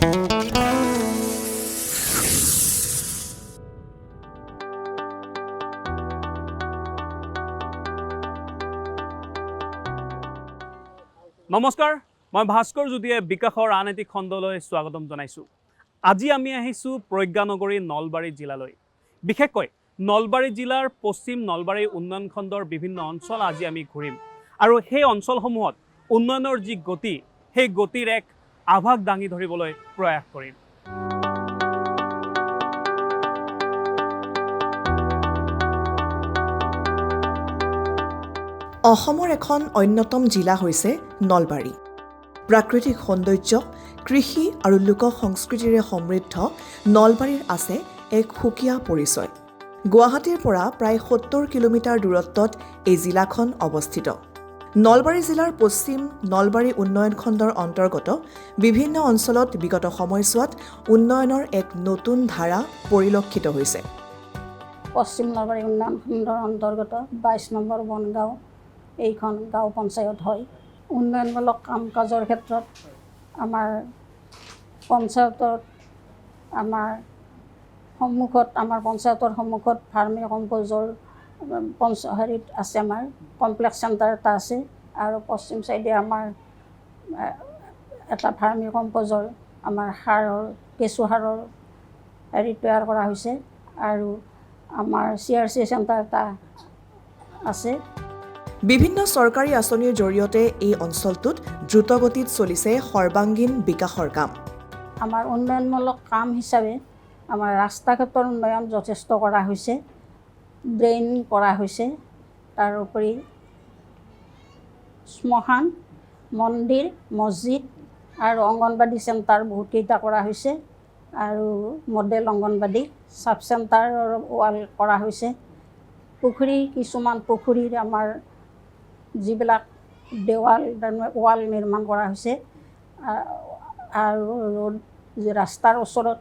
নমস্কাৰ, মই ভাস্কৰ জ্যোতিয়ে বিকাশৰ আন এটি খণ্ডলৈ স্বাগতম জনাইছোঁ। আজি আমি আহিছোঁ প্ৰজ্ঞানগৰী নলবাৰী জিলালৈ। বিশেষকৈ নলবাৰী জিলাৰ পশ্চিম নলবাৰী উন্নয়ন খণ্ডৰ বিভিন্ন অঞ্চল আজি আমি ঘূৰিম আৰু সেই অঞ্চলসমূহত উন্নয়নৰ যি গতি, সেই গতিৰ এক আভাস দাঙি ধৰিবলৈ প্ৰয়াস কৰিম। অসমৰ এখন অন্যতম জিলা হৈছে নলবাৰী। প্ৰাকৃতিক সৌন্দৰ্য, কৃষি আৰু লোক সংস্কৃতিৰে সমৃদ্ধ নলবাৰীৰ আছে এক সুকীয়া পৰিচয়। গুৱাহাটীৰ পৰা প্ৰায় ৭০ কিলোমিটাৰ দূৰত্বত এই জিলাখন অৱস্থিত। নলবাৰী জিলাৰ পশ্চিম নলবাৰী উন্নয়ন খণ্ডৰ অন্তৰ্গত বিভিন্ন অঞ্চলত বিগত সময়ছোৱাত উন্নয়নৰ এক নতুন ধাৰা পৰিলক্ষিত হৈছে। পশ্চিম নলবাৰী উন্নয়ন খণ্ডৰ অন্তৰ্গত ২২ নম্বৰ বনগাঁও এইখন গাঁও পঞ্চায়ত হয়। উন্নয়নমূলক কাম কাজৰ ক্ষেত্ৰত আমাৰ পঞ্চায়তত আমাৰ পঞ্চায়তৰ সন্মুখত ভাৰ্মি কম্প'জৰ হেৰিত আছে, আমাৰ কমপ্লেক্স চেণ্টাৰ এটা আছে আৰু পশ্চিম চাইডে আমাৰ এটা ভাৰ্মি কম্প'জৰ আমাৰ কেঁচু সাৰৰ হেৰি তৈয়াৰ কৰা হৈছে আৰু আমাৰ CRC চেণ্টাৰ এটা আছে। বিভিন্ন চৰকাৰী আঁচনিৰ জৰিয়তে এই অঞ্চলটোত দ্ৰুতগতিত চলিছে সৰ্বাংগীন বিকাশৰ কাম। আমাৰ উন্নয়নমূলক কাম হিচাপে আমাৰ ৰাস্তা ঘাটৰ উন্নয়ন যথেষ্ট কৰা হৈছে, ড্ৰেইন কৰা হৈছে, তাৰোপৰি শ্মশান, মন্দিৰ, মছজিদ আৰু অংগনবাদী চেণ্টাৰ বহুতকেইটা কৰা হৈছে আৰু মডেল অংগনবাদী চাব চেণ্টাৰৰ ৱাল কৰা হৈছে। কিছুমান পুখুৰীৰ আমাৰ যিবিলাক ৱাল নিৰ্মাণ কৰা হৈছে আৰু ৰাস্তাৰ ওচৰত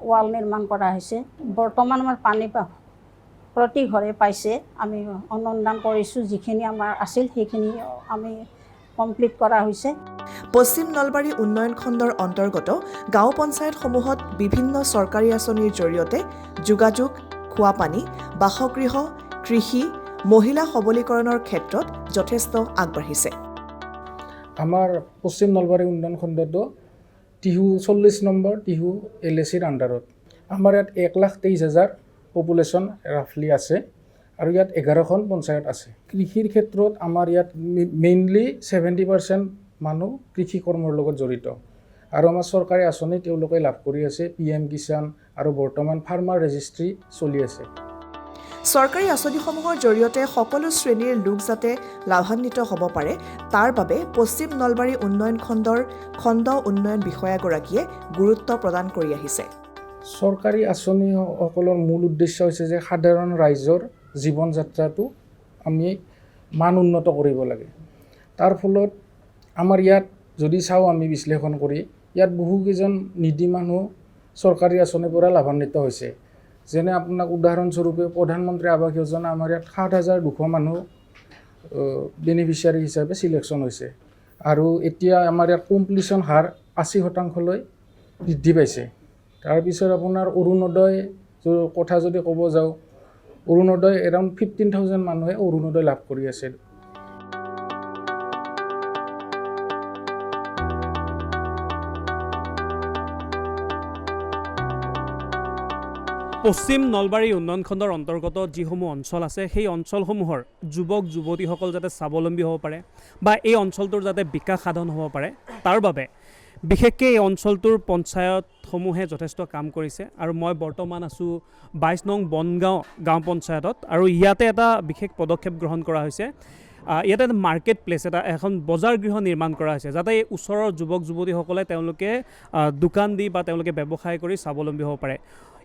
ৱাল নিৰ্মাণ কৰা হৈছে। বৰ্তমান আমাৰ পানী প্ৰতি ঘৰে পাইছে। আমি অনুসন্ধান কৰিছোঁ, যিখিনি আমাৰ আছিল সেইখিনি আমি কমপ্লিট কৰা হৈছে। পশ্চিম নলবাৰী উন্নয়ন খণ্ডৰ অন্তৰ্গত গাঁও পঞ্চায়তসমূহত বিভিন্ন চৰকাৰী আঁচনিৰ জৰিয়তে যোগাযোগ, খোৱাপানী, বাসগৃহ, কৃষি, মহিলা সবলীকৰণৰ ক্ষেত্ৰত যথেষ্ট আগবাঢ়িছে। আমাৰ পশ্চিম নলবাৰী উন্নয়ন খণ্ডটো টিহু 40 নম্বৰ টিহু LACৰ আণ্ডাৰত। আমাৰ ইয়াত 1,23,000 পপুলেশ্যন ৰাফলি আছে আৰু ইয়াত 11খন পঞ্চায়ত আছে। কৃষিৰ ক্ষেত্ৰত আমাৰ ইয়াত মেইনলি 70% মানুহ কৃষি কৰ্মৰ লগত জড়িত আৰু আমাৰ চৰকাৰী আঁচনি তেওঁলোকে লাভ কৰি আছে। PM কিষাণ আৰু বৰ্তমান ফাৰ্মাৰ ৰেজিষ্ট্ৰি চলি আছে। চৰকাৰী আঁচনিসমূহৰ জৰিয়তে সকলো শ্ৰেণীৰ লোক যাতে লাভান্বিত হ'ব পাৰে, তাৰ বাবে পশ্চিম নলবাৰী উন্নয়ন খণ্ডৰ খণ্ড উন্নয়ন বিষয়াগৰাকীয়ে গুৰুত্ব প্ৰদান কৰি আহিছে। চৰকাৰী আঁচনিসকলৰ মূল উদ্দেশ্য হৈছে যে সাধাৰণ ৰাইজৰ জীৱন যাত্ৰাটো আমি মান উন্নত কৰিব লাগে। তাৰ ফলত আমাৰ ইয়াত যদি চাওঁ, আমি বিশ্লেষণ কৰি ইয়াত বহুকেইজন নিধী মানুহ চৰকাৰী আঁচনিৰ পৰা লাভান্বিত হৈছে। যেনে আপোনাক উদাহৰণস্বৰূপে প্ৰধানমন্ত্ৰী আৱাস যোজনা আমাৰ ইয়াত 7,200 মানুহ বেনিফিচিয়াৰী হিচাপে চিলেকশ্যন হৈছে আৰু এতিয়া আমাৰ ইয়াত কমপ্লিশ্যন হাৰ 80% বৃদ্ধি পাইছে। তাৰপিছত আপোনাৰ অৰুণোদয় কথা যদি ক'ব যাওঁ, অৰুণোদয় এৰাউণ্ড 15,000 মানুহে অৰুণোদয় লাভ কৰি আছে। পশ্চিম নলবাৰী উন্নয়ন খণ্ডৰ অন্তৰ্গত যিসমূহ অঞ্চল আছে, সেই অঞ্চলসমূহৰ যুৱক যুৱতীসকল যাতে স্বাৱলম্বী হ'ব পাৰে বা এই অঞ্চলটোৰ যাতে বিকাশ সাধন হ'ব পাৰে, তাৰ বাবে বিশেষকৈ এই অঞ্চলটোৰ পঞ্চায়তসমূহে যথেষ্ট কাম কৰিছে আৰু মই বৰ্তমান আছোঁ 22 নং বনগাঁও গাঁও পঞ্চায়তত আৰু ইয়াতে এটা বিশেষ পদক্ষেপ গ্ৰহণ কৰা হৈছে। ইয়াতে এটা মাৰ্কেট প্লেচ, এখন বজাৰ গৃহ নিৰ্মাণ কৰা হৈছে, যাতে এই ওচৰৰ যুৱক যুৱতীসকলে তেওঁলোকে দোকান দি বা তেওঁলোকে ব্যৱসায় কৰি স্বাৱলম্বী হ'ব পাৰে।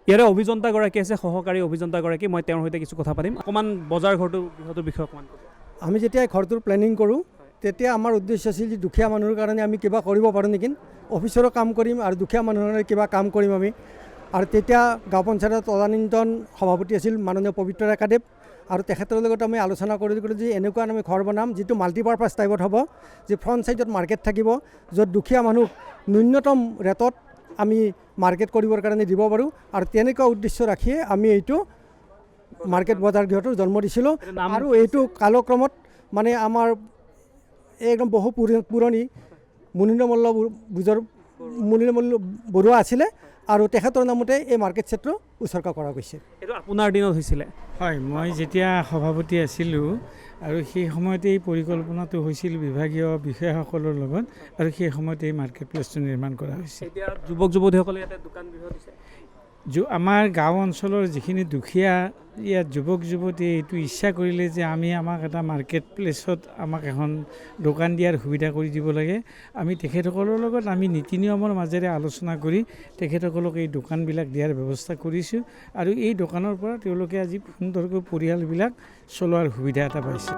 ইয়াৰে অভিযন্তাগৰাকী আছে, সহকাৰী অভিযন্তাগৰাকী, মই তেওঁৰ সৈতে কিছু কথা পাতিম। অকণমান বজাৰ গৃহটোৰ বিষয়ে অকণমান ক'ব। আমি যেতিয়া ঘৰটোৰ প্লেনিং কৰোঁ, তেতিয়া আমাৰ উদ্দেশ্য আছিল যে দুখীয়া মানুহৰ কাৰণে আমি কিবা কৰিব পাৰোঁ নেকি, অফিচৰো কাম কৰিম আৰু দুখীয়া মানুহৰ কাৰণে কিবা কাম কৰিম আমি। আৰু তেতিয়া গাঁও পঞ্চায়তৰ তদানীন্তন সভাপতি আছিল মাননীয় পবিত্ৰ ডেকাদেৱ আৰু তেখেতৰ লগত আমি আলোচনা কৰিলোঁ যে এনেকুৱা আমি ঘৰ বনাম যিটো মাল্টিপাৰ্পাছ টাইপত হ'ব, যে ফ্ৰণ্ট ছাইডত মাৰ্কেট থাকিব, য'ত দুখীয়া মানুহ ন্যূনতম ৰেটত আমি মাৰ্কেট কৰিবৰ কাৰণে দিব পাৰোঁ আৰু তেনেকুৱা উদ্দেশ্য ৰাখিয়ে আমি এইটো মাৰ্কেট বজাৰ গৃহটোৰ জন্ম দিছিলোঁ আৰু এইটো কালক্ৰমত মানে আমাৰ একদম বহু পুৰণি মুনীন্দ্ৰমল্ল বৰুৱা আছিলে আৰু তেখেতৰ নামতে এই মাৰ্কেট ক্ষেত্ৰ উৎসৰ্গা কৰা গৈছে। এইটো আপোনাৰ দিনত হৈছিলে? হয়, মই যেতিয়া সভাপতি আছিলোঁ আৰু সেই সময়তে এই পৰিকল্পনাটো হৈছিল বিভাগীয় বিষয়াসকলৰ লগত আৰু সেই সময়তে এই মাৰ্কেট প্লেচটো নিৰ্মাণ কৰা হৈছে। এতিয়া যুৱক যুৱতীসকলে ইয়াতে দোকান গৃহ দিছে। আমাৰ গাঁও অঞ্চলৰ যিখিনি দুখীয়া ইয়াত যুৱক যুৱতীয়ে এইটো ইচ্ছা কৰিলে যে আমাক এটা মাৰ্কেট প্লেচত আমাক এখন দোকান দিয়াৰ সুবিধা কৰি দিব লাগে। আমি তেখেতসকলৰ লগত আমি নীতি নিয়মৰ মাজেৰে আলোচনা কৰি তেখেতসকলক এই দোকানবিলাক দিয়াৰ ব্যৱস্থা কৰিছোঁ আৰু এই দোকানৰ পৰা তেওঁলোকে আজি সুন্দৰকৈ পৰিয়ালবিলাক চলোৱাৰ সুবিধা এটা পাইছে।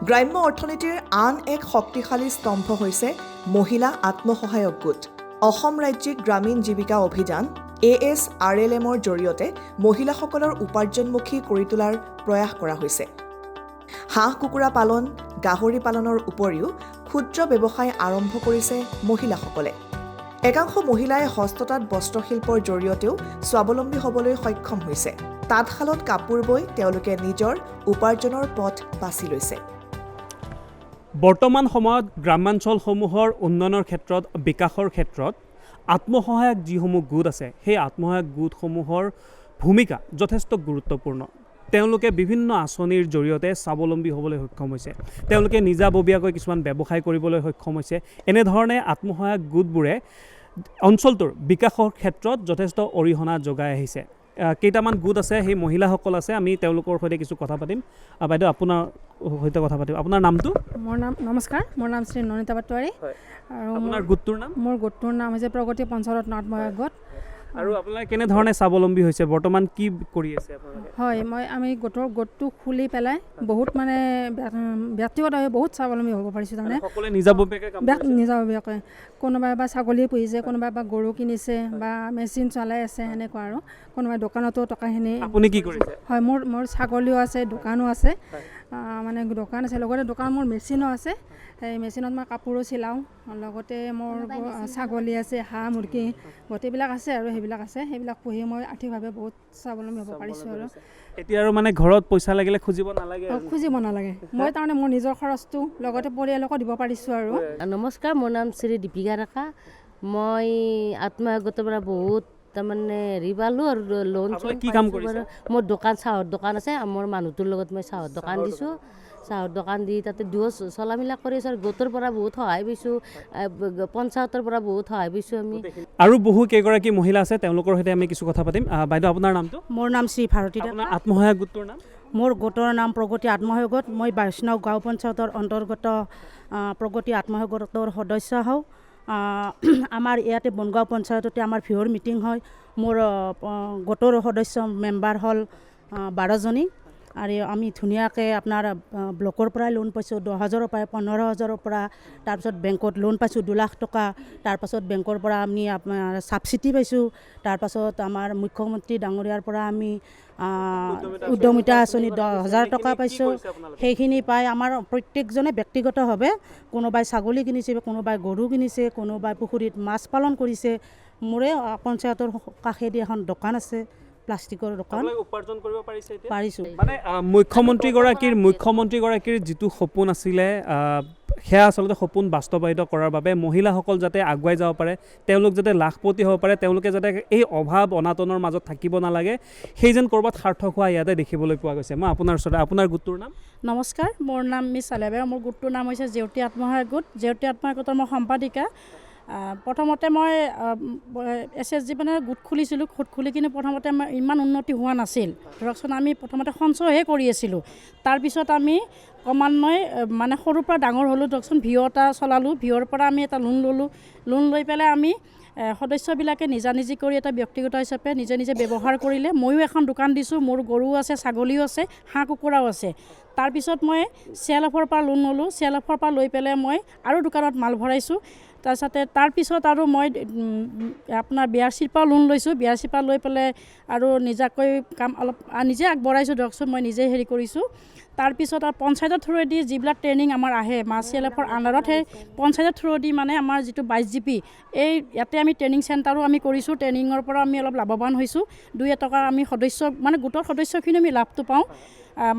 গ্ৰাম্য অৰ্থনীতিৰ আন এক শক্তিশালী স্তম্ভ হৈছে মহিলা আত্মসহায়ক গোট। অসম ৰাজ্যিক গ্ৰামীণ জীৱিকা অভিযান ASRLMৰ জৰিয়তে মহিলাসকলৰ উপাৰ্জনমুখী কৰি তোলাৰ প্ৰয়াস কৰা হৈছে। হাঁহ কুকুৰা পালন, গাহৰি পালনৰ উপৰিও ক্ষুদ্ৰ ব্যৱসায় আৰম্ভ কৰিছে মহিলাসকলে। একাংশ মহিলাই হস্ততাঁত বস্ত্ৰশিল্পৰ জৰিয়তেও স্বাৱলম্বী হ'বলৈ সক্ষম হৈছে। তাঁতশালত কাপোৰ বৈ তেওঁলোকে নিজৰ উপাৰ্জনৰ পথ বাছি লৈছে। বৰ্তমান সময়ত গ্ৰামাঞ্চলসমূহৰ উন্নয়নৰ ক্ষেত্ৰত, বিকাশৰ ক্ষেত্ৰত আত্মসহায়ক যিসমূহ গোট আছে সেই আত্মসহায়ক গোটসমূহৰ ভূমিকা যথেষ্ট গুৰুত্বপূৰ্ণ। তেওঁলোকে বিভিন্ন আঁচনিৰ জৰিয়তে স্বাৱলম্বী হ'বলৈ সক্ষম হৈছে। তেওঁলোকে নিজাববীয়াকৈ কিছুমান ব্যৱসায় কৰিবলৈ সক্ষম হৈছে। এনেধৰণে আত্মসহায়ক গোটবোৰে অঞ্চলটোৰ বিকাশৰ ক্ষেত্ৰত যথেষ্ট অৰিহণা যোগাই আহিছে। কেইটামান গোট আছে, সেই মহিলাসকল আছে, আমি তেওঁলোকৰ সৈতে কিছু কথা পাতিম। বাইদেউ, আপোনাৰ সৈতে কথা পাতিম। আপোনাৰ নামটো? নমস্কাৰ, মোৰ নাম শ্ৰী ননিতা পাটোৱাৰী আৰু আপোনাৰ গোটটোৰ নাম? মোৰ গোটটোৰ নাম হৈছে প্ৰগতি পঞ্চৰত্ন আত্মসহায়ক গোট। আৰু আপোনালোকে কেনেধৰণে স্বাৱলম্বী হৈছে, বৰ্তমান কি কৰি আছে আপোনালোকে? হয়, আমি গোটটো খুলি পেলাই বহুত মানে ব্যক্তিগতভাৱে বহুত স্বাৱলম্বী হ'ব পাৰিছোঁ। তাৰমানে সকলোৱে নিজাববীয়াকৈ কোনোবাই বা ছাগলী পুহিছে, কোনোবাই বা গৰু কিনিছে বা মেচিন চলাই আছে, সেনেকুৱা আৰু কোনোবাই দোকানতো টকাখিনি। আপুনি কি কৰিছে? হয়, মোৰ ছাগলীও আছে, দোকানো আছে, মানে দোকান আছে, লগতে দোকান মোৰ মেচিনো আছে। সেই মেচিনত মই কাপোৰো চিলাওঁ, লগতে মোৰ ছাগলী আছে, হাঁহ মুৰ্গী গোটেইবিলাক আছে আৰু সেইবিলাক পুহি মই আৰ্থিকভাৱে বহুত স্বাৱলম্বী হ'ব পাৰিছোঁ। আৰু এতিয়া আৰু মানে ঘৰত পইচা লাগিলে খুজিব নালাগে? খুজিব নালাগে, মই তাৰমানে মোৰ নিজৰ খৰচটো লগতে পৰিয়ালকো দিব পাৰিছোঁ। আৰু নমস্কাৰ, মোৰ নাম শ্ৰী দীপিকা ডেকা। মই আত্মসহায়ক গোটৰ পৰা বহুত তাৰমানে হেৰি পালোঁ আৰু লোন। কি কাম কৰিছে? মোৰ দোকান, চাহৰ দোকান আছে। মোৰ মানুহটোৰ লগত মই চাহৰ দোকান দিছোঁ। চাহৰ দোকান দি তাতে চলা মিলা কৰি আছোঁ আৰু গোটৰ পৰা বহুত সহায় পাইছোঁ, পঞ্চায়তৰ পৰা বহুত সহায় পাইছোঁ আমি। আৰু বহু কেইগৰাকী মহিলা আছে, তেওঁলোকৰ সৈতে আমি কিছু কথা পাতিম। বাইদেউ, আপোনাৰ নামটো? মোৰ নাম শ্ৰী ভাৰতী আপোনাৰ আত্মসহায়ক গোটটোৰ নাম? মোৰ গোটৰ নাম প্ৰগতি আত্মসহায়ক গোট। মই 22 নং গাঁও পঞ্চায়তৰ অন্তৰ্গত প্ৰগতি আত্মসহায়ক গোটৰ সদস্য হওঁ। আমাৰ ইয়াতে বনগাঁও পঞ্চায়ততে আমাৰ ভিহৰ মিটিং হয়। মোৰ গোটৰ সদস্য মেম্বাৰ হ'ল 12জনী আৰু আমি ধুনীয়াকৈ আপোনাৰ ব্লকৰ পৰাই লোন পাইছোঁ 10,000ৰ পৰা 15,000ৰ পৰা। তাৰপিছত বেংকত লোন পাইছোঁ 2 লাখ টকা। তাৰপাছত বেংকৰ পৰা আমি আপোনাৰ ছাবচিডি পাইছোঁ। তাৰপাছত আমাৰ মুখ্যমন্ত্ৰী ডাঙৰীয়াৰ পৰা আমি উদ্যমিতা আঁচনি 10,000 টকা পাইছোঁ। সেইখিনি পাই আমাৰ প্ৰত্যেকজনে ব্যক্তিগতভাৱে কোনোবাই ছাগলী কিনিছে, কোনোবাই গৰু কিনিছে, কোনোবাই পুখুৰীত মাছ পালন কৰিছে। মোৰে পঞ্চায়তৰ কাষেদি এখন দোকান আছে, প্লাষ্টিকৰ দোকান। উপাৰ্জন কৰিব পাৰিছে এতিয়া? পাৰিছোঁ। মানে মুখ্যমন্ত্ৰীগৰাকীৰ যিটো সপোন আছিলে, সেয়া আচলতে সপোন বাস্তৱায়িত কৰাৰ বাবে মহিলাসকল যাতে আগুৱাই যাব পাৰে, তেওঁলোক যাতে লাখপতি হ'ব পাৰে, তেওঁলোকে যাতে এই অভাৱ অনাটনৰ মাজত থাকিব নালাগে, সেই যেন ক'ৰবাত সাৰ্থক হোৱা ইয়াতে দেখিবলৈ পোৱা গৈছে। মই আপোনাৰ ওচৰতে, আপোনাৰ গোটটোৰ নাম? নমস্কাৰ, মোৰ নাম মিছ আলেবেৰা। মোৰ গোটটোৰ নাম হৈছে জেউতি আত্মসহায়ক গোট। জেউতি আত্মসহায়ক গোটৰ মই সম্পাদিকা। প্ৰথমতে মই SSG মানে গোট খুলিছিলোঁ। গোট খুলি কিনে প্ৰথমতে আমাৰ ইমান উন্নতি হোৱা নাছিল। ধৰকচোন, আমি প্ৰথমতে সঞ্চয়হে কৰি আছিলোঁ। তাৰপিছত আমি ক্ৰমান্বয়ে মানে সৰুৰ পৰা ডাঙৰ হ'লোঁ। ধৰকচোন, ভিঅ' এটা চলালোঁ, ভিঅ'ৰ পৰা আমি এটা লোন ল'লোঁ। লোন লৈ পেলাই আমি সদস্যবিলাকে নিজা নিজে কৰি এটা ব্যক্তিগত হিচাপে নিজে নিজে ব্যৱহাৰ কৰিলে। ময়ো এখন দোকান দিছোঁ, মোৰ গৰুও আছে, ছাগলীও আছে, হাঁহ কুকুৰাও আছে। তাৰপিছত মই CLF পৰা লোন ল'লোঁ। CLF পৰা লৈ পেলাই মই আৰু দোকানত মাল ভৰাইছোঁ। তাৰপিছতে তাৰপিছত আৰু মই আপোনাৰ BRCৰ পৰা লোন লৈছোঁ, BRCৰ পৰা লৈ পেলাই আৰু নিজাকৈ কাম অলপ নিজে আগবঢ়াইছোঁ ধৰকচোন, মই নিজে হেৰি কৰিছোঁ। তাৰপিছত আৰু পঞ্চায়তৰ থ্ৰুৱেদি যিবিলাক ট্ৰেইনিং আমাৰ আহে CLF-ৰ আণ্ডাৰত, সেই পঞ্চায়তৰ থ্ৰুৱেদি মানে আমাৰ যিটো 22 GP এই ইয়াতে আমি ট্ৰেইনিং চেণ্টাৰো আমি কৰিছোঁ। ট্ৰেইনিঙৰ পৰা আমি অলপ লাভৱান হৈছোঁ। 2 টকা আমি সদস্য মানে গোটৰ সদস্যখিনি আমি লাভটো পাওঁ।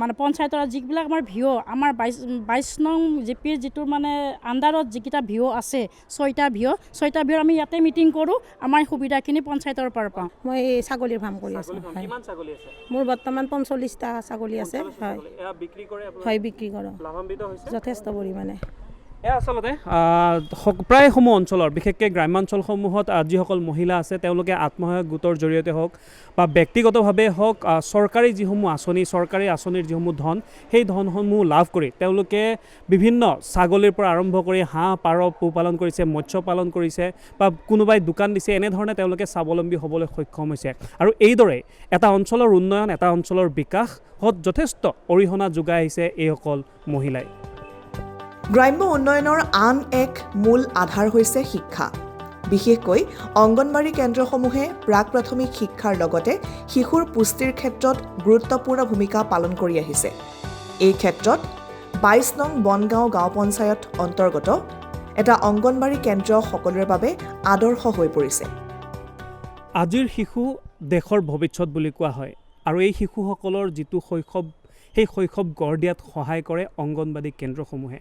মানে পঞ্চায়তৰ যিবিলাক আমাৰ ভিঅ' আমাৰ 22 নং GPৰ যিটো মানে আণ্ডাৰত যিকেইটা ভিঅ' আছে 6টা ভিঅ'ৰ আমি ইয়াতে মিটিং কৰোঁ। আমাৰ সুবিধাখিনি পঞ্চায়তৰ পৰা পাওঁ। মই ছাগলীৰ ফাৰ্ম কৰি আছোঁ। কিমান ছাগলী আছে? মোৰ বৰ্তমান 45টা ছাগলী আছে। হয়, এয়া বিক্ৰী কৰে আপোনালোকে? হয়, বিক্ৰী কৰোঁ। লাভান্বিত হৈছে যথেষ্ট পৰিমাণে। এয়া আচলতে প্ৰায়সমূহ অঞ্চলৰ বিশেষকৈ গ্ৰাম্যাঞ্চলসমূহত যিসকল মহিলা আছে তেওঁলোকে আত্মসহায়ক গোটৰ জৰিয়তে হওক বা ব্যক্তিগতভাৱে হওক চৰকাৰী যিসমূহ আঁচনি, চৰকাৰী আঁচনিৰ যিসমূহ ধন, সেই ধনসমূহ লাভ কৰি তেওঁলোকে বিভিন্ন ছাগলীৰ পৰা আৰম্ভ কৰি হাঁহ পাৰ পোহপালন কৰিছে, মৎস্য পালন কৰিছে বা কোনোবাই দোকান দিছে। এনেধৰণে তেওঁলোকে স্বাৱলম্বী হ'বলৈ সক্ষম হৈছে। আৰু এইদৰে এটা অঞ্চলৰ উন্নয়ন, এটা অঞ্চলৰ বিকাশত যথেষ্ট অৰিহণা যোগাই আহিছে এইসকল মহিলাই। গ্ৰাম্য উন্নয়নৰ আন এক মূল আধাৰ হৈছে শিক্ষা। বিশেষকৈ অংগনবাড়ী কেন্দ্ৰসমূহে প্ৰাক প্ৰাথমিক শিক্ষাৰ লগতে শিশুৰ পুষ্টিৰ ক্ষেত্ৰত গুৰুত্বপূৰ্ণ ভূমিকা পালন কৰি আহিছে। এই ক্ষেত্ৰত 22 নং বনগাঁও গাঁও পঞ্চায়ত অন্তৰ্গত এটা অংগনবাড়ী কেন্দ্ৰ সকলোৰে বাবে আদৰ্শ হৈ পৰিছে। আজিৰ শিশু দেশৰ ভৱিষ্যত বুলি কোৱা হয় আৰু এই শিশুসকলৰ যিটো শৈশৱ, সেই শৈশৱ গঢ় দিয়াত সহায় কৰে অংগনবাড়ী কেন্দ্ৰসমূহে।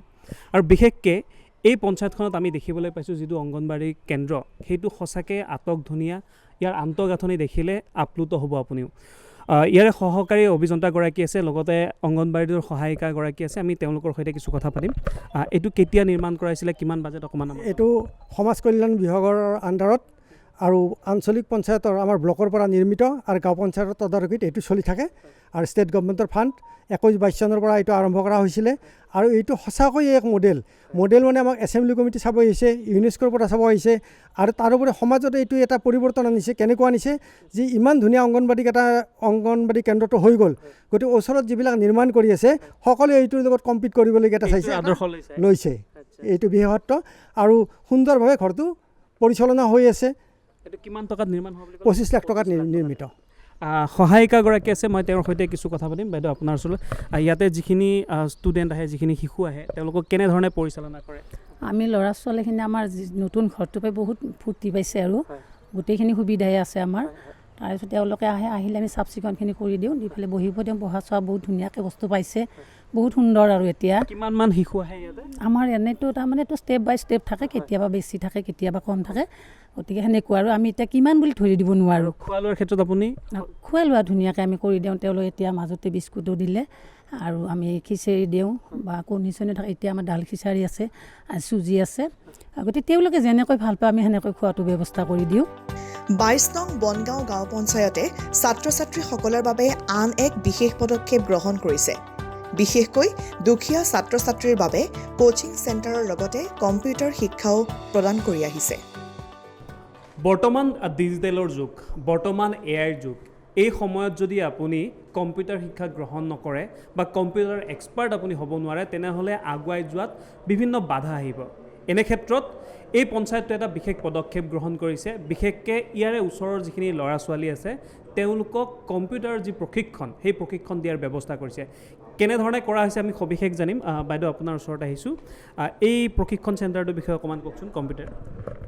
আৰু বিশেষকৈ এই পঞ্চায়তখনত আমি দেখিবলৈ পাইছোঁ যিটো অংগনবাড়ী কেন্দ্ৰ, সেইটো সঁচাকৈ আটকধুনীয়া। ইয়াৰ আন্তঃগাঁথনি দেখিলে আপ্লুত হ'ব আপুনিও। ইয়াৰে সহকাৰী অভিযন্তাগৰাকী আছে, লগতে অংগনবাড়ীৰ সহায়িকাগৰাকী আছে। আমি তেওঁলোকৰ সৈতে কিছু কথা পাতিম। এইটো কেতিয়া নিৰ্মাণ কৰাইছিলে, কিমান বাজেট অকণমান? এইটো সমাজ কল্যাণ বিভাগৰ আণ্ডাৰত আৰু আঞ্চলিক পঞ্চায়তৰ আমাৰ ব্লকৰ পৰা নিৰ্মিত আৰু গাঁও পঞ্চায়তৰ তদাৰকীত এইটো চলি থাকে। আৰু ষ্টেট গভৰ্ণমেণ্টৰ ফাণ্ড 21-22 চনৰ পৰা এইটো আৰম্ভ কৰা হৈছিলে। আৰু এইটো সঁচাকৈ এক মডেল মানে আমাক এছেম্বলি কমিটি চাব আহিছে, ইউনেস্কোৰ পৰা চাব আহিছে। আৰু তাৰোপৰি সমাজত এইটো এটা পৰিৱৰ্তন আনিছে। কেনেকুৱা আনিছে যে ইমান ধুনীয়া অংগনবাড়ী কেন্দ্ৰটো হৈ গ'ল, গতিকে ওচৰত যিবিলাক নিৰ্মাণ কৰি আছে সকলোৱে এইটোৰ লগত কম্পিট কৰিবলগীয়া এটা চাইছে, লৈছে। এইটো বিশেষত্ব। আৰু সুন্দৰভাৱে ঘৰটো পৰিচালনা হৈ আছে। কিমান টকাত নিৰ্মাণ হ'ব? 25 লাখ টকাত নিৰ্মিত। সহায়িকাগৰাকী আছে, মই তেওঁৰ সৈতে কিছু কথা পাতিম। বাইদেউ, আপোনাৰ ওচৰলৈ ইয়াতে যিখিনি ষ্টুডেণ্ট আহে, যিখিনি শিশু আহে, তেওঁলোকক কেনেধৰণে পৰিচালনা কৰে? আমি ল'ৰা ছোৱালীখিনি আমাৰ নতুন ঘৰটো পাই বহুত ফূৰ্তি পাইছে আৰু গোটেইখিনি সুবিধাই আছে আমাৰ। তাৰপিছত তেওঁলোকে আহিলে আমি চাফ চিকুণখিনি কৰি দিওঁ, দি পেলাই বহিব দিওঁ। বহা চোৱা বহুত ধুনীয়াকৈ বস্তু পাইছে, বহুত সুন্দৰ। আৰু এতিয়া কিমানমান শিশু আহে ইয়াতে? আমাৰ এনেইতো তাৰমানে ষ্টেপ বাই ষ্টেপ থাকে, কেতিয়াবা বেছি থাকে, কেতিয়াবা কম থাকে। গতিকে সেনেকুৱা। আৰু আমি এতিয়া কিমান বুলি ধৰি দিব নোৱাৰোঁ। খোৱা লোৱাৰ ক্ষেত্ৰত আপুনি? খোৱা লোৱা ধুনীয়াকৈ আমি কৰি দিওঁ। তেওঁলোকে এতিয়া মাজতে বিস্কুটো দিলে আৰু আমি খিচাৰি দিওঁ বা কণী চণী থাকে। এতিয়া আমাৰ দাল খিচাৰি আছে, চুজি আছে। গতিকে তেওঁলোকে যেনেকৈ ভাল পায় আমি সেনেকৈ খোৱাটো ব্যৱস্থা কৰি দিওঁ। 22 নং বনগাঁও গাঁও পঞ্চায়তে ছাত্ৰ ছাত্ৰীসকলৰ বাবে আন এক বিশেষ পদক্ষেপ গ্ৰহণ কৰিছে। বিশেষকৈ দুখীয়া ছাত্ৰ ছাত্ৰীৰ বাবে কোচিং চেণ্টাৰৰ লগতে কম্পিউটাৰ শিক্ষাও প্ৰদান কৰি আহিছে। বৰ্তমান ডিজিটেলৰ যুগ, বৰ্তমান AI যুগ। এই সময়ত যদি আপুনি কম্পিউটাৰ শিক্ষা গ্ৰহণ নকৰে বা কম্পিউটাৰ এক্সপাৰ্ট আপুনি হ'ব নোৱাৰে, তেনেহ'লে আগুৱাই যোৱাত বিভিন্ন বাধা আহিব। এনে ক্ষেত্ৰত এই পঞ্চায়তটোৱে এটা বিশেষ পদক্ষেপ গ্ৰহণ কৰিছে। বিশেষকৈ ইয়াৰে ওচৰৰ যিখিনি ল'ৰা ছোৱালী আছে তেওঁলোকক কম্পিউটাৰৰ যি প্ৰশিক্ষণ, সেই প্ৰশিক্ষণ দিয়াৰ ব্যৱস্থা কৰিছে। কেনেধৰণে কৰা হৈছে আমি সবিশেষ জানিম। বাইদেউ, আপোনাৰ ওচৰত আহিছোঁ। এই প্ৰশিক্ষণ চেণ্টাৰটোৰ বিষয়ে অকণমান কওকচোন। কম্পিউটাৰ।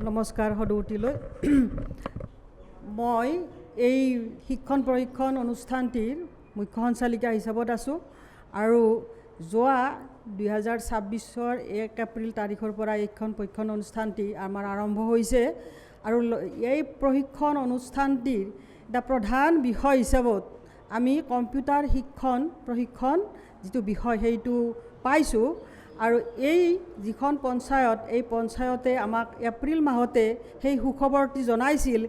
নমস্কাৰ সদৌতিলৈ। মই এই শিক্ষণ প্ৰশিক্ষণ অনুষ্ঠানটিৰ মুখ্য সঞ্চালিকা হিচাপত আছোঁ। আৰু যোৱা 2026 1 এপ্ৰিল তাৰিখৰ পৰা এইখন প্ৰশিক্ষণ অনুষ্ঠানটি আমাৰ আৰম্ভ হৈছে। আৰু এই প্ৰশিক্ষণ অনুষ্ঠানটিৰ এটা প্ৰধান বিষয় হিচাপত আমি কম্পিউটাৰ প্ৰশিক্ষণ যিটো বিষয় সেইটো পাইছোঁ। আৰু এই যিখন পঞ্চায়ত, এই পঞ্চায়তে আমাক এপ্ৰিল মাহতে সেই সুখবৰটি জনাইছিল।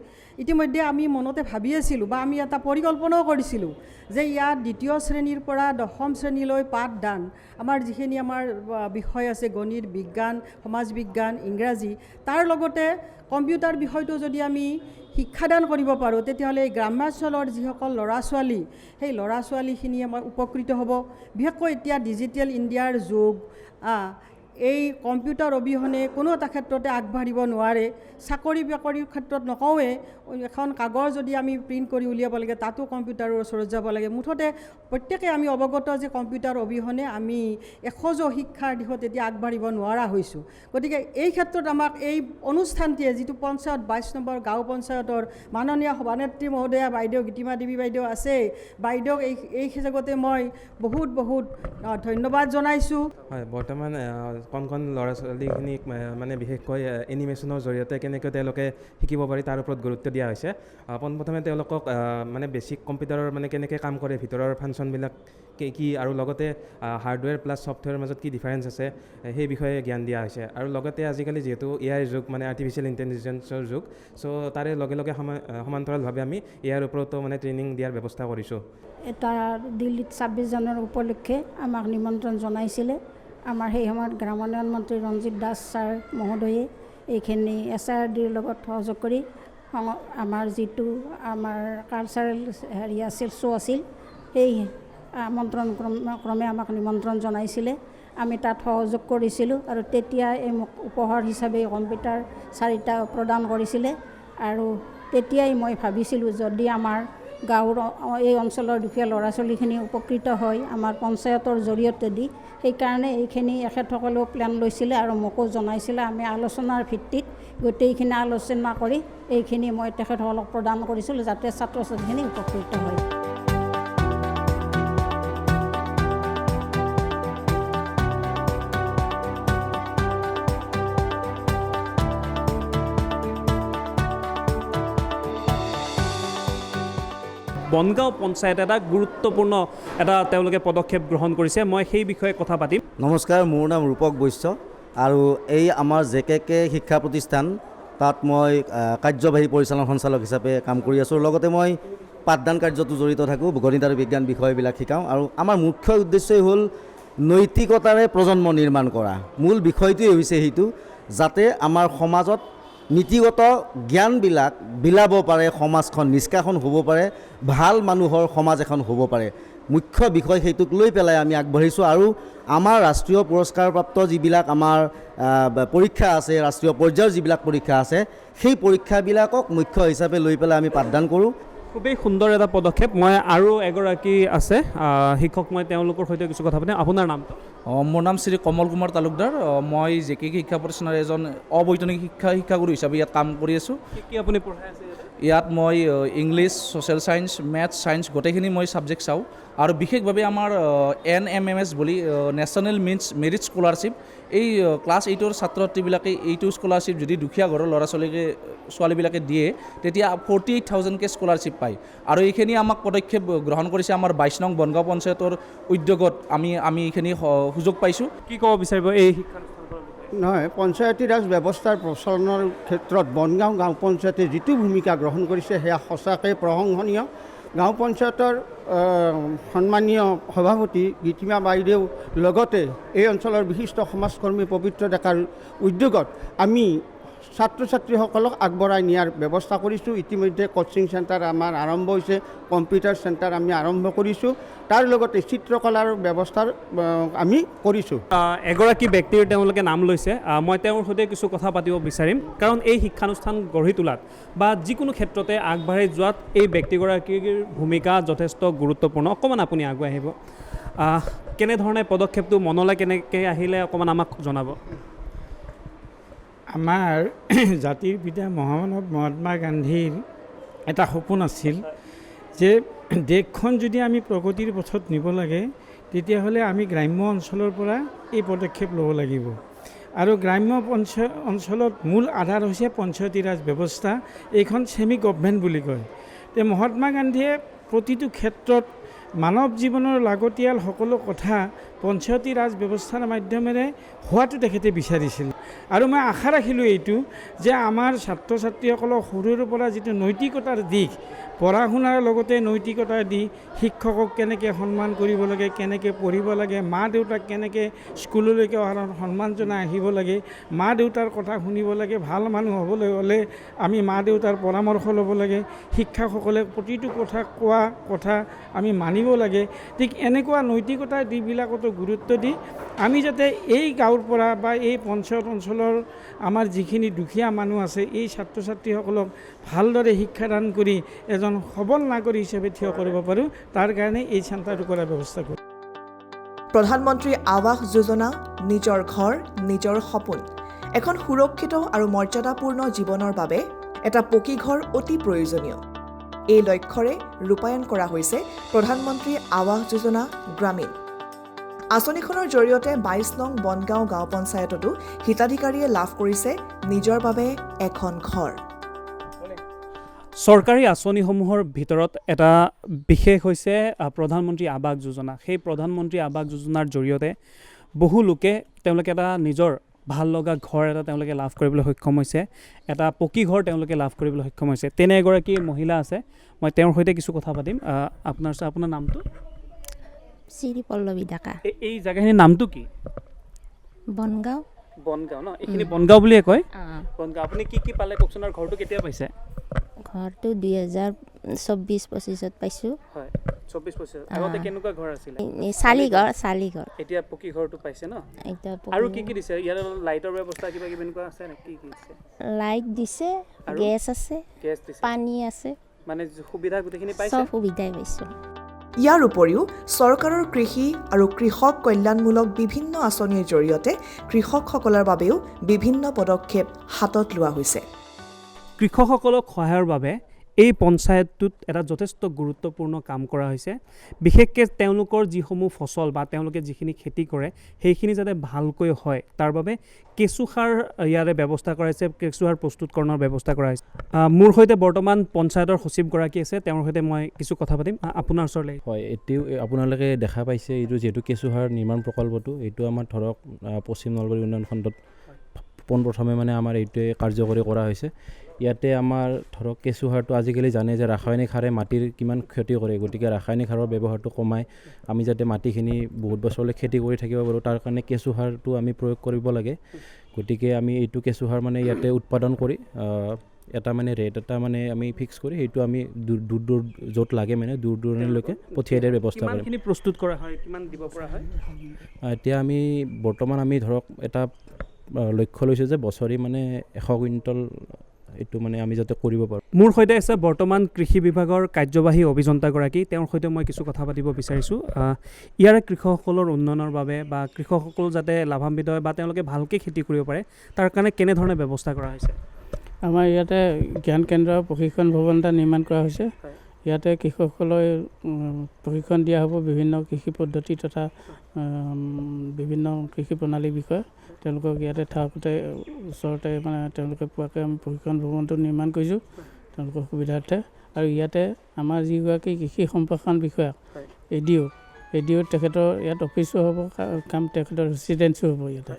ইতিমধ্যে আমি মনতে ভাবি আছিলোঁ বা আমি এটা পৰিকল্পনাও কৰিছিলোঁ যে ইয়াত 2য় শ্ৰেণীৰ পৰা 10ম শ্ৰেণীলৈ পাঠদান, আমাৰ যিখিনি আমাৰ বিষয় আছে গণিত, বিজ্ঞান, সমাজ বিজ্ঞান, ইংৰাজী, তাৰ লগতে কম্পিউটাৰ বিষয়টো যদি আমি শিক্ষাদান কৰিব পাৰোঁ, তেতিয়াহ'লে এই গ্ৰাম্যাঞ্চলৰ যিসকল ল'ৰা ছোৱালী, সেই ল'ৰা ছোৱালীখিনি আমাৰ উপকৃত হ'ব। বিশেষকৈ এতিয়া ডিজিটেল ইণ্ডিয়াৰ যুগ, এই কম্পিউটাৰ অবিহনে কোনো এটা ক্ষেত্ৰতে আগবাঢ়িব নোৱাৰে। চাকৰি বাকৰিৰ ক্ষেত্ৰত নকওঁৱে, এখন কাগজ যদি আমি প্ৰিণ্ট কৰি উলিয়াব লাগে তাতো কম্পিউটাৰৰ ওচৰত যাব লাগে। মুঠতে প্ৰত্যেকে আমি অৱগত যে কম্পিউটাৰ অবিহনে আমি এখোজ শিক্ষাৰ দিশত এতিয়া আগবাঢ়িব নোৱাৰা হৈছোঁ। গতিকে এই ক্ষেত্ৰত আমাক এই অনুষ্ঠানটিয়ে যিটো পঞ্চায়ত 22 নম্বৰ গাঁও পঞ্চায়তৰ মাননীয় সভানেত্ৰী মহোদয়া বাইদেউ গীতিমা দেৱী বাইদেউ আছে, বাইদেউক এই জগতে মই বহুত ধন্যবাদ জনাইছোঁ। হয়, বৰ্তমান কণ কণ ল'ৰা ছোৱালীখিনিক মানে বিশেষকৈ এনিমেশ্যনৰ জৰিয়তে কেনেকৈ তেওঁলোকে শিকিব পাৰি তাৰ ওপৰত গুৰুত্ব দিয়া হৈছে। পোনপ্ৰথমে তেওঁলোকক মানে বেছিক কম্পিউটাৰৰ মানে কেনেকৈ কাম কৰে, ভিতৰৰ ফাংচনবিলাক কি আৰু লগতে হাৰ্ডৱেৰ প্লাছ ছফ্টৱেৰৰ মাজত কি ডিফাৰেঞ্চ আছে সেই বিষয়ে জ্ঞান দিয়া হৈছে। আৰু লগতে আজিকালি যিহেতু AI যুগ, মানে আৰ্টিফিচিয়েল ইণ্টেলিজেঞ্চৰ যুগ, চ' তাৰে লগে লগে সমান্তৰালভাৱে আমি ইয়াৰ ওপৰতো মানে ট্ৰেইনিং দিয়াৰ ব্যৱস্থা কৰিছোঁ। এটা দিল্লীত 26 জানুৱাৰী উপলক্ষে আমাক নিমন্ত্ৰণ জনাইছিলে। আমাৰ সেই সময়ত গ্ৰামোন্নয়ন মন্ত্ৰী ৰঞ্জিত দাস ছাৰ মহোদয়ে এইখিনি SRDৰ লগত সহযোগ কৰি আমাৰ যিটো আমাৰ কালচাৰেল হেৰি আছিল, শ্ব' আছিল, সেই আমন্ত্ৰণ ক্ৰমে আমাক নিমন্ত্ৰণ জনাইছিলে। আমি তাত সহযোগ কৰিছিলোঁ আৰু তেতিয়া এই উপহাৰ হিচাপে কম্পিউটাৰ 4টা প্ৰদান কৰিছিলে। আৰু তেতিয়াই মই ভাবিছিলোঁ যদি আমাৰ গাঁৱৰ এই অঞ্চলৰ দুখীয়া ল'ৰা ছোৱালীখিনি উপকৃত হয় আমাৰ পঞ্চায়তৰ জৰিয়তে দি, সেইকাৰণে এইখিনি এখেতসকলেও প্লেন লৈছিলে আৰু মোকো জনাইছিলে। আমি আলোচনাৰ ভিত্তিত গোটেইখিনি আলোচনা কৰি এইখিনি মই তেখেতসকলক প্ৰদান কৰিছিলোঁ যাতে ছাত্ৰ ছাত্ৰীখিনি উপকৃত হয়। বনগাঁও পঞ্চায়ত এটা গুৰুত্বপূৰ্ণ তেওঁলোকে পদক্ষেপ গ্ৰহণ কৰিছে। মই সেই বিষয়ে কথা পাতিম। নমস্কাৰ, মোৰ নাম ৰূপক বৈশ্য আৰু এই আমাৰ JKK শিক্ষা প্ৰতিষ্ঠান, তাত মই কাৰ্যবাহী পৰিচালন সঞ্চালক হিচাপে কাম কৰি আছোঁ। লগতে মই পাঠদান কাৰ্যতো জড়িত থাকোঁ, গণিত আৰু বিজ্ঞান বিষয়বিলাক শিকাওঁ। আৰু আমাৰ মুখ্য উদ্দেশ্যই হ'ল নৈতিকতাৰে প্ৰজন্ম নিৰ্মাণ কৰা। মূল বিষয়টোৱে হৈছে সেইটো, যাতে আমাৰ সমাজত নীতিগত জ্ঞানবিলাক বিলাব পাৰে, সমাজখন নিষ্কাশন হ'ব পাৰে, ভাল মানুহৰ সমাজ এখন হ'ব পাৰে। মুখ্য বিষয় সেইটোক লৈ পেলাই আমি আগবাঢ়িছোঁ। আৰু আমাৰ ৰাষ্ট্ৰীয় পুৰস্কাৰপ্ৰাপ্ত যিবিলাক আমাৰ পৰীক্ষা আছে, ৰাষ্ট্ৰীয় পৰ্যায়ৰ যিবিলাক পৰীক্ষা আছে, সেই পৰীক্ষাবিলাকক মুখ্য হিচাপে লৈ পেলাই আমি পাঠদান কৰোঁ। খুবেই সুন্দৰ এটা পদক্ষেপ। মই আৰু এগৰাকী আছে শিক্ষক, মই তেওঁলোকৰ সৈতে কিছু কথা পাতিম। আপোনাৰ নামটো? মোৰ নাম শ্ৰী কমল কুমাৰ তালুকদাৰ। মই JKK শিক্ষা প্ৰতিষ্ঠানৰ এজন অবৈতনিক শিক্ষাগুৰু হিচাপে ইয়াত কাম কৰি আছোঁ। কি আপুনি পঢ়াই আছে ইয়াত? মই English, social science, maths, science গোটেইখিনি মই ছাবজেক্ট চাওঁ। আৰু বিশেষভাৱে আমাৰ NMMS বুলি নেশ্যনেল মেৰিট স্কলাৰশ্বিপ, এই ক্লাছ 8ৰ ছাত্ৰ ছাত্ৰীবিলাকে এইটো স্কলাৰশ্বিপ যদি দুখীয়া ঘৰৰ ল'ৰা ছোৱালীবিলাকে দিয়ে তেতিয়া 48,000কে স্কলাৰশ্বিপ পায়। আৰু এইখিনি আমাক পদক্ষেপ গ্ৰহণ কৰিছে আমাৰ 22 নং বনগাঁও পঞ্চায়তৰ উদ্যোগত আমি এইখিনি সুযোগ পাইছোঁ। কি ক'ব বিচাৰিব এই শিক্ষানুষ্ঠানখনৰ? নহয়, পঞ্চায়তী ৰাজ ব্যৱস্থাৰ প্ৰচলনৰ ক্ষেত্ৰত বনগাঁও গাঁও পঞ্চায়তে যিটো ভূমিকা গ্ৰহণ কৰিছে সেয়া সঁচাকৈ প্ৰশংসনীয়। গাঁও পঞ্চায়তৰ সন্মানীয় সভাপতি গীতিমা বাইদেউ লগতে এই অঞ্চলৰ বিশিষ্ট সমাজকৰ্মী পবিত্ৰ ডেকাৰ উদ্যোগত আমি ছাত্ৰ ছাত্ৰীসকলক আগবঢ়াই নিয়াৰ ব্যৱস্থা কৰিছোঁ। ইতিমধ্যে কোচিং চেণ্টাৰ আমাৰ আৰম্ভ হৈছে, কম্পিউটাৰ চেণ্টাৰ আমি আৰম্ভ কৰিছোঁ, তাৰ লগতে চিত্ৰকলাৰ ব্যৱস্থাৰ আমি কৰিছোঁ। এগৰাকী ব্যক্তিৰ তেওঁলোকে নাম লৈছে, মই তেওঁৰ সৈতে কিছু কথা পাতিব বিচাৰিম। কাৰণ এই শিক্ষানুষ্ঠান গঢ়ি তোলাত বা যিকোনো ক্ষেত্ৰতে আগবাঢ়ি যোৱাত এই ব্যক্তিগৰাকীৰ ভূমিকা যথেষ্ট গুৰুত্বপূৰ্ণ। অকণমান আপুনি আগুৱাই আহিব। কেনেধৰণে পদক্ষেপটো মনলৈ কেনেকৈ আহিলে অকণমান আমাক জনাব। আমাৰ জাতিৰ পিতা মহামানৱ মহাত্মা গান্ধীৰ এটা সপোন আছিল যে দেশখন যদি আমি প্ৰগতিৰ পথত নিব লাগে তেতিয়াহ'লে আমি গ্ৰাম্য অঞ্চলৰ পৰা এই পদক্ষেপ ল'ব লাগিব। আৰু গ্ৰাম্য অঞ্চলত মূল আধাৰ হৈছে পঞ্চায়তী ৰাজ ব্যৱস্থা। এইখন ছেমি গভৰ্ণমেণ্ট বুলি কয়। মহাত্মা গান্ধীয়ে প্ৰতিটো ক্ষেত্ৰত মানৱ জীৱনৰ লাগতিয়াল সকলো কথা পঞ্চায়তী ৰাজ ব্যৱস্থাৰ মাধ্যমেৰে হোৱাটো তেখেতে বিচাৰিছিল। আৰু মই আশা ৰাখিলোঁ এইটো যে আমাৰ ছাত্ৰ ছাত্ৰীসকলক সৰুৰে পৰা যিটো নৈতিকতাৰ দিশ, পঢ়া শুনাৰ লগতে নৈতিকতা দি শিক্ষকক কেনেকৈ সন্মান কৰিব লাগে, কেনেকৈ পঢ়িব লাগে, মা দেউতাক কেনেকৈ স্কুললৈকে অহাৰ সন্মান জনাই আহিব লাগে, মা দেউতাৰ কথা শুনিব লাগে, ভাল মানুহ হ'বলৈ হ'লে আমি মা দেউতাৰ পৰামৰ্শ ল'ব লাগে, শিক্ষকসকলে প্ৰতিটো কোৱা কথা আমি মানিব লাগে। ঠিক এনেকুৱা নৈতিকতাৰ দিশবিলাকতো গুৰুত্ব দি আমি যাতে এই গাঁৱৰ পৰা বা এই পঞ্চায়ত অঞ্চলৰ আমাৰ যিখিনি দুখীয়া মানুহ আছে এই ছাত্ৰ ছাত্ৰীসকলক ভালদৰে শিক্ষাদান কৰি এজন সবল নাগৰিক হিচাপে থিয় কৰিব পাৰোঁ, তাৰ কাৰণে এই চেণ্টাৰটো কৰাৰ ব্যৱস্থা কৰোঁ। প্ৰধানমন্ত্ৰী আৱাস যোজনা, নিজৰ ঘৰ, নিজৰ সপোন। এখন সুৰক্ষিত আৰু মৰ্যাদাপূৰ্ণ জীৱনৰ বাবে এটা পকী ঘৰ অতি প্ৰয়োজনীয়। এই লক্ষ্যৰে ৰূপায়ণ কৰা হৈছে প্ৰধানমন্ত্ৰী আৱাস যোজনা গ্ৰামীণ। আঁচনিখনৰ জৰিয়তে 22 নং বনগাঁও গাঁও পঞ্চায়ততো হিতাধিকাৰীয়ে লাভ কৰিছে নিজৰ বাবে এখন ঘৰ। চৰকাৰী আঁচনিসমূহৰ ভিতৰত এটা বিশেষ হৈছে প্ৰধানমন্ত্ৰী আৱাস যোজনা। সেই প্ৰধানমন্ত্ৰী আৱাস যোজনাৰ জৰিয়তে বহু লোকে তেওঁলোকে এটা নিজৰ ভাল লগা ঘৰ এটা তেওঁলোকে লাভ কৰিবলৈ সক্ষম হৈছে, এটা পকী ঘৰ তেওঁলোকে লাভ কৰিবলৈ সক্ষম হৈছে। তেনে এগৰাকী মহিলা আছে, মই তেওঁৰ সৈতে কিছু কথা পাতিম। আপোনাৰ নামটো? শ্ৰী পল্লৱী ডেকা। এই জেগাখিনিৰ নামটো কি? বনগাঁও। বনগাঁও ন? এইখিনি বনগাঁও বুলিয়ে কয়? বনগাঁও। আপুনি কি কি পালে কওকচোন, আৰু ঘৰটো কেতিয়া পাইছে? ঘৰটো 2024-25 পাইছোঁ। হয়, 24-25। আগতে কেনেকুৱা ঘৰ আছিলে? চালি ঘৰ। এতিয়া পকী ঘৰটো পাইছে ন? আৰু কি কি দিছে? ইয়াত লাইটৰ ব্যৱস্থা কিবা কিবি এনেকুৱা আছে নে? কি কি দিছে? লাইট দিছে, গেছ আছে, পানী আছে, মানে সুবিধা গোটেইখিনি পাইছে? চব সুবিধাই পাইছোঁ। ইয়াৰ উপৰিও চৰকাৰৰ কৃষি আৰু কৃষক কল্যাণমূলক বিভিন্ন আঁচনিৰ জৰিয়তে কৃষকসকলৰ বাবেও বিভিন্ন পদক্ষেপ হাতত লোৱা হৈছে। কৃষকসকলক সহায়ৰ বাবে এই পঞ্চায়তটোত এটা যথেষ্ট গুৰুত্বপূৰ্ণ কাম কৰা হৈছে। বিশেষকৈ তেওঁলোকৰ যিসমূহ ফচল বা তেওঁলোকে যিখিনি খেতি কৰে সেইখিনি যাতে ভালকৈ হয়, তাৰ বাবে কেঁচুসাৰ ইয়াৰে ব্যৱস্থা কৰা হৈছে, কেঁচুসাৰ প্ৰস্তুতকৰণৰ ব্যৱস্থা কৰা হৈছে। মোৰ সৈতে বৰ্তমান পঞ্চায়তৰ সচিবগৰাকী আছে, তেওঁৰ সৈতে মই কিছু কথা পাতিম। আপোনাৰ ওচৰলৈ। হয়, এতিয়াও আপোনালোকে দেখা পাইছে এইটো যিহেতু কেঁচুসাৰ নিৰ্মাণ প্ৰকল্পটো, এইটো আমাৰ ধৰক পশ্চিম নলবাৰী উন্নয়ন খণ্ডত পোনপ্ৰথমে মানে আমাৰ এইটোৱে কাৰ্যকৰী কৰা হৈছে। ইয়াতে আমাৰ ধৰক কেঁচুসাৰটো আজিকালি জানে যে ৰাসায়নিক সাৰে মাটিৰ কিমান ক্ষতি কৰে, গতিকে ৰাসায়নিক সাৰৰ ব্যৱহাৰটো কমাই আমি যাতে মাটিখিনি বহুত বছৰলৈ খেতি কৰি থাকিব পাৰোঁ, তাৰ কাৰণে কেঁচুসাৰটো আমি প্ৰয়োগ কৰিব লাগে। গতিকে আমি এইটো কেঁচুসাৰ মানে ইয়াতে উৎপাদন কৰি এটা মানে ৰেট এটা মানে আমি ফিক্স কৰি সেইটো আমি দূৰ য'ত লাগে মানে দূৰ দূৰণিলৈকে পঠিয়াই দিয়াৰ ব্যৱস্থা কৰিম। কিমানখিনি প্ৰস্তুত কৰা হয়, কিমান দিব পৰা হয়? এতিয়া আমি বৰ্তমান আমি ধৰক এটা লক্ষ্য লৈছোঁ যে বছৰি মানে 100 কুইণ্টল এইটো মানে আমি যাতে কৰিব পাৰোঁ। মোৰ সৈতে আছে বৰ্তমান কৃষি বিভাগৰ কাৰ্যবাহী অভিযন্তাগৰাকী, তেওঁৰ সৈতে মই কিছু কথা পাতিব বিচাৰিছোঁ। ইয়াৰে কৃষকসকলৰ উন্নয়নৰ বাবে বা কৃষকসকল যাতে লাভান্বিত হয় বা তেওঁলোকে ভালকৈ খেতি কৰিব পাৰে, তাৰ কাৰণে কেনেধৰণে ব্যৱস্থা কৰা হৈছে? আমাৰ ইয়াতে জ্ঞান কেন্দ্ৰ প্ৰশিক্ষণ ভৱন এটা নিৰ্মাণ কৰা হৈছে। ইয়াতে কৃষকসকলৰ প্ৰশিক্ষণ দিয়া হ'ব বিভিন্ন কৃষি পদ্ধতি তথা বিভিন্ন কৃষি প্ৰণালীৰ বিষয়ে। তেওঁলোকক ইয়াতে থাকোঁতে ওচৰতে মানে তেওঁলোকে পোৱাকৈ আমি প্ৰশিক্ষণ ভৱনটো নিৰ্মাণ কৰিছোঁ তেওঁলোকৰ সুবিধাৰ্থে। আৰু ইয়াতে আমাৰ যিগৰাকী কৃষি সম্প্ৰসাৰণ বিষয়া এডিঅ' তেখেতৰ ইয়াত অফিচো হ'ব, কাম তেখেতৰ ৰেচিডেঞ্চো হ'ব। ইয়াত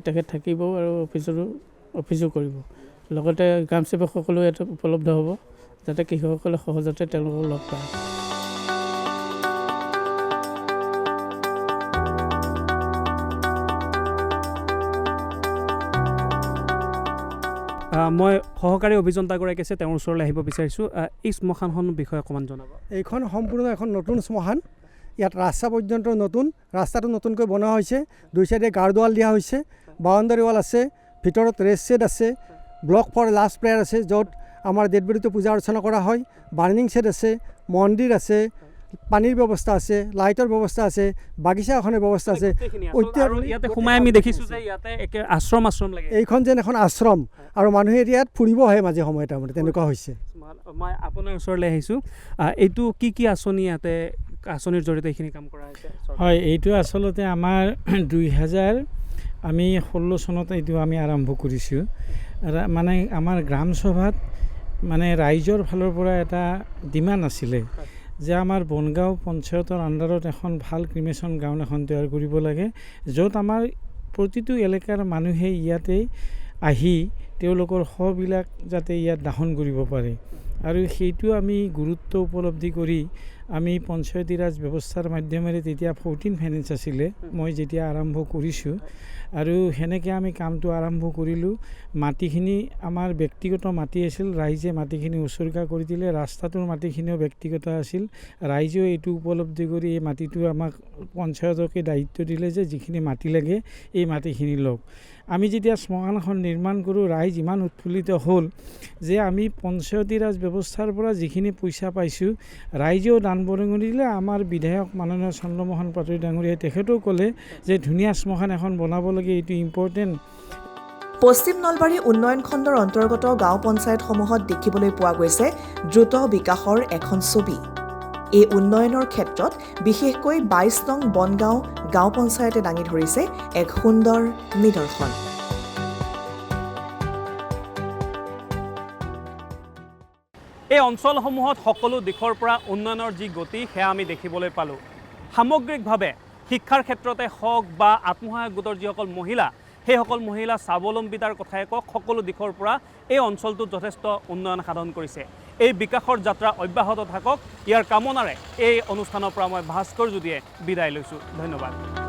তেখেত থাকিব আৰু অফিচো কৰিব। লগতে গ্ৰাম সেৱকসকলেও ইয়াত উপলব্ধ হ'ব যাতে কৃষকসকলে সহজতে তেওঁলোকক লগ পায়। মই সহকাৰী অভিযন্তাগৰাকী আছে, তেওঁৰ ওচৰলৈ আহিব বিচাৰিছোঁ। এই শ্মশানখনৰ বিষয়ে অকণমান জনাব। এইখন সম্পূৰ্ণ এখন নতুন শ্মশান। ইয়াত ৰাস্তা পৰ্যন্ত নতুন, ৰাস্তাটো নতুনকৈ বনোৱা হৈছে, দুই চাইডে গাৰ্ডৱাল দিয়া হৈছে, বাউণ্ডাৰী ৱাল আছে, ভিতৰত ৰেষ্ট ছেড আছে, ব্লক ফৰ লাষ্ট প্ৰেয়াৰ আছে য'ত আমাৰ ডেড বডিটো পূজা অৰ্চনা কৰা হয়, বাৰ্ণিং ছেড আছে, মন্দিৰ আছে, পানীৰ ব্যৱস্থা আছে, লাইটৰ ব্যৱস্থা আছে, বাগিচা এখনৰ ব্যৱস্থা আছে। ইয়াতে সোমাই আমি দেখিছোঁ যে ইয়াতে একে আশ্ৰম লাগে। এইখন যেন এখন আশ্ৰম আৰু মানুহে ইয়াত ফুৰিব আহে মাজে সময়ে, তাৰমানে তেনেকুৱা হৈছে। মই আপোনাৰ ওচৰলৈ আহিছোঁ। এইটো কি কি আঁচনি ইয়াতে আঁচনিৰ জৰিয়তে এইখিনি কাম কৰা হৈছে? হয়, এইটো আচলতে আমাৰ 2016 চনত এইটো আমি আৰম্ভ কৰিছোঁ। মানে আমাৰ গ্ৰাম সভাত মানে ৰাইজৰ ফালৰ পৰা এটা ডিমাণ্ড আছিলে যে আমাৰ বনগাঁও পঞ্চায়তৰ আণ্ডাৰত এখন ভাল ক্ৰিমেশ্যন গ্ৰাউণ্ড এখন তৈয়াৰ কৰিব লাগে, য'ত আমাৰ প্ৰতিটো এলেকাৰ মানুহে ইয়াতে আহি তেওঁলোকৰ শৱবিলাক যাতে ইয়াত দাহন কৰিব পাৰে। আৰু সেইটো আমি গুৰুত্ব উপলব্ধি কৰি আমি পঞ্চায়তী ৰাজ ব্যৱস্থাৰ মাধ্যমেৰে তেতিয়া 14 ফাইনেন্স আছিলে মই যেতিয়া আৰম্ভ কৰিছোঁ আৰু সেনেকৈ আমি কামটো আৰম্ভ কৰিলোঁ মাটিখিনি আমাৰ ব্যক্তিগত মাটি আছিল ৰাইজে মাটিখিনি উচৰ্গা কৰি দিলে ৰাস্তাটোৰ মাটিখিনিও ব্যক্তিগত আছিল ৰাইজেও এইটো উপলব্ধি কৰি এই মাটিটো আমাক পঞ্চায়তকে দায়িত্ব দিলে যে যিখিনি মাটি লাগে এই মাটিখিনি লওক আমি যেতিয়া শ্মশানখন নিৰ্মাণ কৰোঁ ৰাইজ ইমান উৎফুল্লিত হ'ল যে আমি পঞ্চায়তী ৰাজ ব্যৱস্থাৰ পৰা যিখিনি পইচা পাইছোঁ ৰাইজেও দান বৰঙণি দিলে আমাৰ বিধায়ক মাননীয় চন্দ্ৰমোহন পাটোৱাৰী ডাঙৰীয়াই তেখেতেও ক'লে যে ধুনীয়া শ্মশান এখন বনাব লাগে এইটো ইম্পৰ্টেণ্ট পশ্চিম নলবাৰী উন্নয়ন খণ্ডৰ অন্তৰ্গত গাঁও পঞ্চায়তসমূহত দেখিবলৈ পোৱা গৈছে দ্ৰুত বিকাশৰ এখন ছবি এই উন্নয়নৰ ক্ষেত্ৰত বিশেষকৈ 22 নং বনগাঁও গাঁও পঞ্চায়তে দাঙি ধৰিছে এক সুন্দৰ নিদৰ্শন এই অঞ্চলসমূহত সকলো দিশৰ পৰা উন্নয়নৰ যি গতি সেয়া আমি দেখিবলৈ পালোঁ সামগ্ৰিকভাৱে শিক্ষাৰ ক্ষেত্ৰতে হওক বা আত্মসহায়ক গোটৰ যিসকল মহিলা সেইসকল মহিলা স্বাৱলম্বিতাৰ কথাই কওক সকলো দিশৰ পৰা এই অঞ্চলটোত যথেষ্ট উন্নয়ন সাধন কৰিছে এই বিকাশৰ যাত্ৰা অব্যাহত থাকক ইয়াৰ কামনাৰে এই অনুষ্ঠানৰ পৰা মই ভাস্কৰ জ্যোতিয়ে বিদায় লৈছোঁ ধন্যবাদ